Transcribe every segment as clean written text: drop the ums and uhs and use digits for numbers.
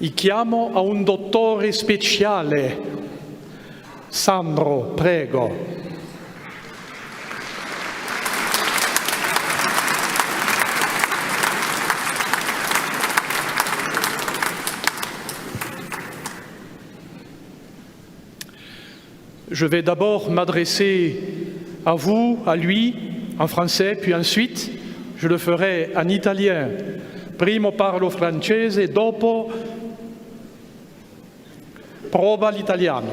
Chiamo a un dottore speciale. Sandro, prego. Je vais d'abord m'adresser à vous, à lui, en français, puis ensuite, je le ferai en italien. Primo parlo francese, dopo prova l'italiano.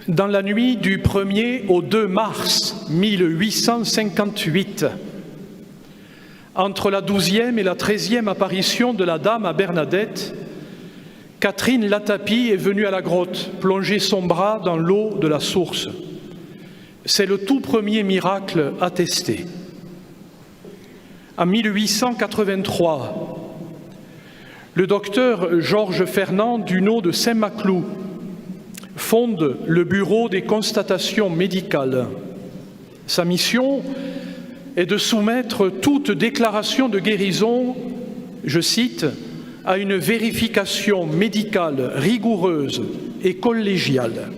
Dans la nuit du 1er au 2 mars 1858, entre la 12e et la 13e apparition de la Dame à Bernadette, Catherine Latapie est venue à la grotte plonger son bras dans l'eau de la source. C'est le tout premier miracle attesté. En 1883, le docteur Georges Fernand Dunod de Saint-Maclou fonde le Bureau des constatations médicales. Sa mission est de soumettre toute déclaration de guérison, je cite, à une vérification médicale rigoureuse et collégiale.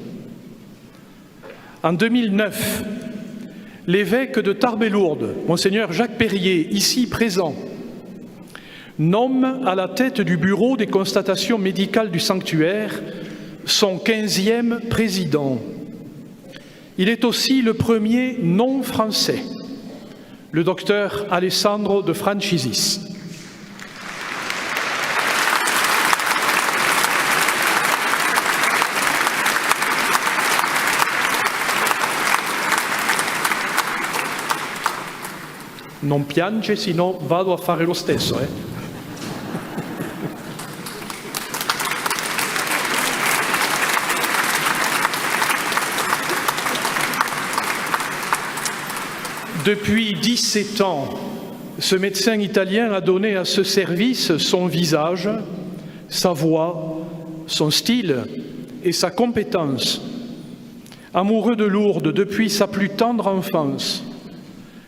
En 2009, l'évêque de Tarbes-et-Lourdes, Monseigneur Jacques Perrier, ici présent, nomme à la tête du Bureau des constatations médicales du sanctuaire son 15e président. Il est aussi le premier non-français, le docteur Alessandro De Francisis. Non piange, sino vado a fare lo stesso. Depuis 17 ans, ce médecin italien a donné à ce service son visage, sa voix, son style et sa compétence. Amoureux de Lourdes depuis sa plus tendre enfance,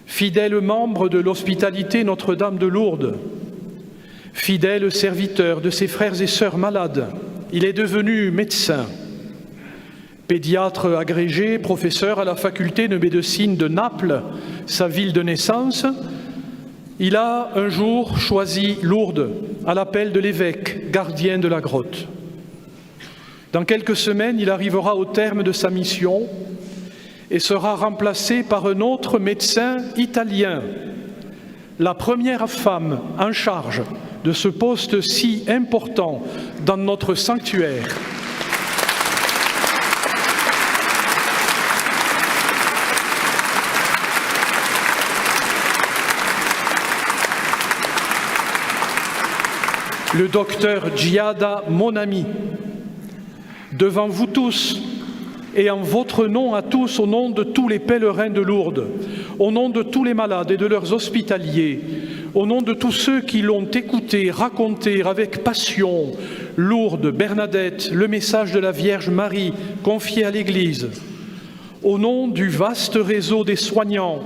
fidèle membre de l'hospitalité Notre-Dame de Lourdes, fidèle serviteur de ses frères et sœurs malades, il est devenu médecin. Pédiatre agrégé, professeur à la faculté de médecine de Naples, sa ville de naissance, il a un jour choisi Lourdes à l'appel de l'évêque, gardien de la grotte. Dans quelques semaines, il arrivera au terme de sa mission et sera remplacé par un autre médecin italien, la première femme en charge de ce poste si important dans notre sanctuaire. Le docteur Giada Monami, devant vous tous et en votre nom à tous, au nom de tous les pèlerins de Lourdes, au nom de tous les malades et de leurs hospitaliers, au nom de tous ceux qui l'ont écouté, raconté avec passion, Lourdes, Bernadette, le message de la Vierge Marie confié à l'Église, au nom du vaste réseau des soignants,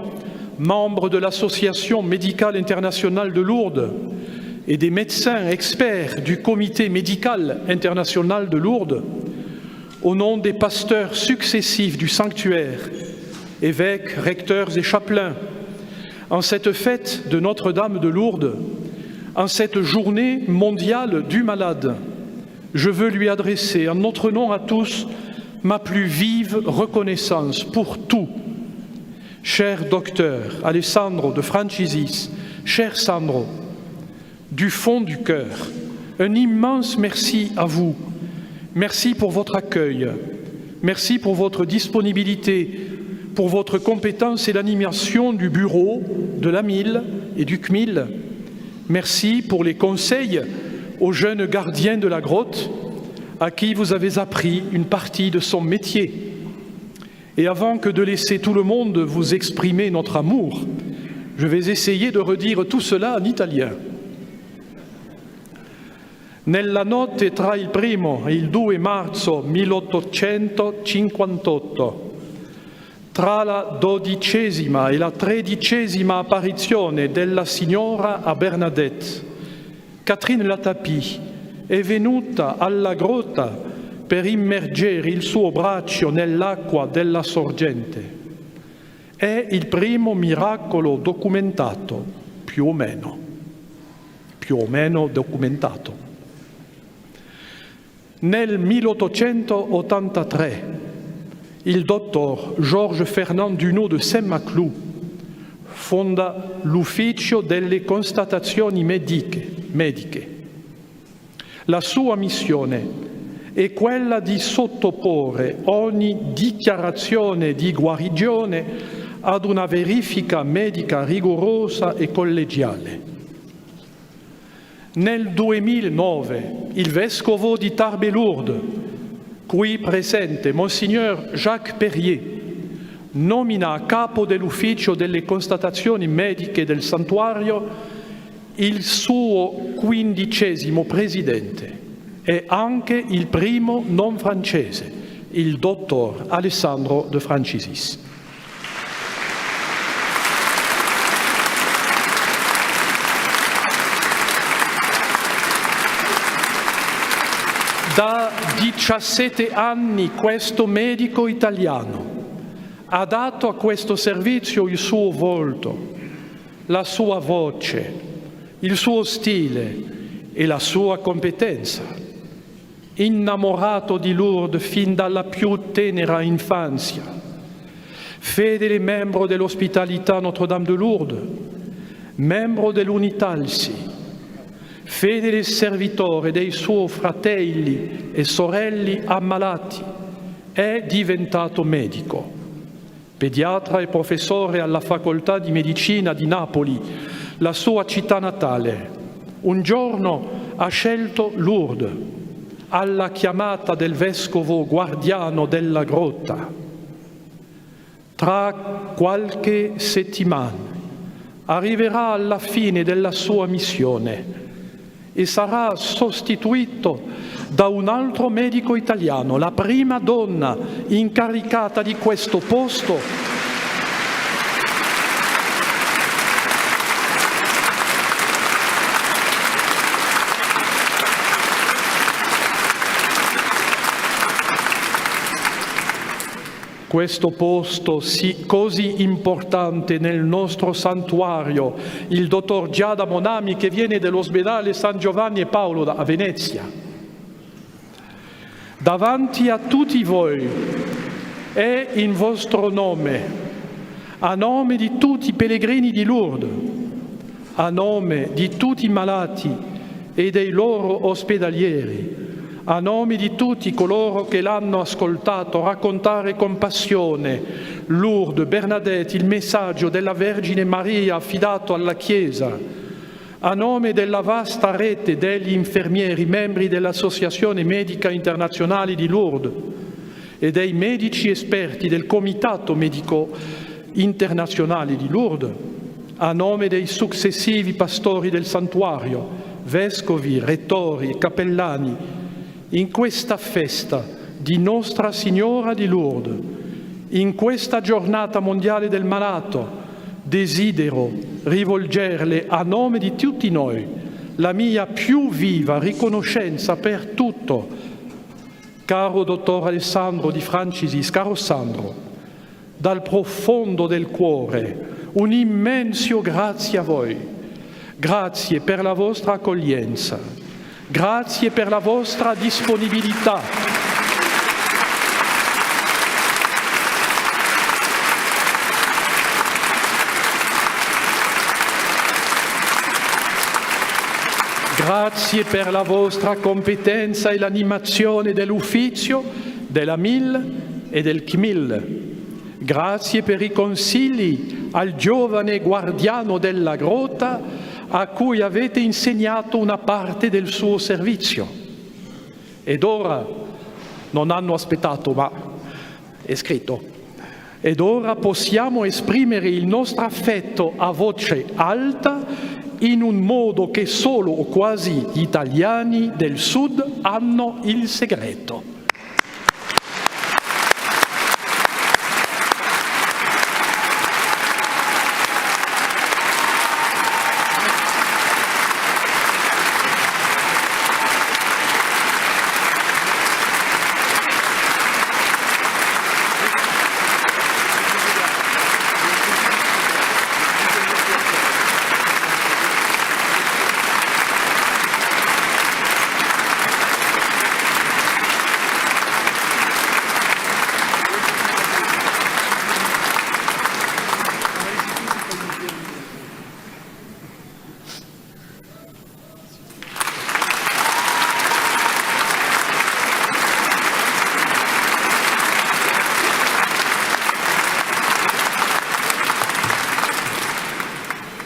membres de l'Association médicale internationale de Lourdes, et des médecins experts du Comité médical international de Lourdes, au nom des pasteurs successifs du sanctuaire, évêques, recteurs et chapelains, en cette fête de Notre-Dame de Lourdes, en cette journée mondiale du malade, je veux lui adresser, en notre nom à tous, ma plus vive reconnaissance pour tout. Cher docteur Alessandro De Francisis, cher Sandro, du fond du cœur, un immense merci à vous. Merci pour votre accueil. Merci pour votre disponibilité, pour votre compétence et l'animation du bureau, de l'AMIL et du CMIL. Merci pour les conseils aux jeunes gardiens de la grotte à qui vous avez appris une partie de son métier. Et avant que de laisser tout le monde vous exprimer notre amour, je vais essayer de redire tout cela en italien. Nella notte tra il 1° e il 2 marzo 1858, Tra la 12ª e la 13ª apparizione della Signora a Bernadette, Catherine Latapie è venuta alla grotta per immergere il suo braccio nell'acqua della sorgente. È il primo miracolo documentato, più o meno documentato. Nel 1883 il dottor Georges Fernand Dunod de Saint-Maclou fonda l'Ufficio delle Constatazioni mediche. La sua missione è quella di sottoporre ogni dichiarazione di guarigione ad una verifica medica rigorosa e collegiale. Nel 2009 il vescovo di Tarbes-Lourdes, qui presente Monsignor Jacques Perrier, nomina a capo dell'Ufficio delle Constatazioni mediche del Santuario il suo 15° presidente e anche il primo non francese, il dottor Alessandro de Francisis. Da 17 anni questo medico italiano ha dato a questo servizio il suo volto, la sua voce, il suo stile e la sua competenza. Innamorato di Lourdes fin dalla più tenera infanzia, fedele membro dell'ospitalità Notre-Dame de Lourdes, membro dell'Unitalsi, fedele servitore dei suoi fratelli e sorelle ammalati, è diventato medico, pediatra e professore alla Facoltà di Medicina di Napoli, la sua città natale. Un giorno ha scelto Lourdes, alla chiamata del vescovo guardiano della grotta. Tra qualche settimana arriverà alla fine della sua missione e sarà sostituito da un altro medico italiano, la prima donna incaricata di questo posto. Questo posto così importante nel nostro santuario, il dottor Giada Monami, che viene dall'ospedale San Giovanni e Paolo a Venezia. Davanti a tutti voi e in vostro nome, a nome di tutti i pellegrini di Lourdes, a nome di tutti i malati e dei loro ospedalieri, a nome di tutti coloro che l'hanno ascoltato raccontare con passione Lourdes, Bernadette, il messaggio della Vergine Maria affidato alla Chiesa, a nome della vasta rete degli infermieri, membri dell'Associazione Medica Internazionale di Lourdes e dei medici esperti del Comitato Medico Internazionale di Lourdes, a nome dei successivi pastori del santuario, vescovi, rettori e cappellani, in questa festa di Nostra Signora di Lourdes, in questa giornata mondiale del malato, desidero rivolgerle a nome di tutti noi la mia più viva riconoscenza per tutto. Caro dottor Alessandro di Francisis, caro Sandro, dal profondo del cuore un immenso grazie a voi. Grazie per la vostra accoglienza. Grazie per la vostra disponibilità. Grazie per la vostra competenza e l'animazione dell'ufficio, della MIL e del CMIL. Grazie per i consigli al giovane guardiano della grotta a cui avete insegnato una parte del suo servizio. Ed ora, non hanno aspettato, ma è scritto, ed ora possiamo esprimere il nostro affetto a voce alta in un modo che solo o quasi gli italiani del Sud hanno il segreto.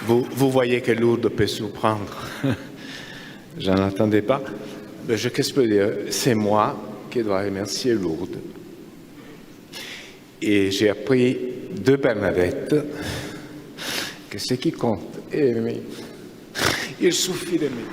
Vous voyez que Lourdes peut surprendre. Je n'en attendais pas. Mais qu'est-ce que je peux dire? C'est moi qui dois remercier Lourdes. Et j'ai appris de Bernadette que ce qui compte est aimer. Il suffit d'aimer.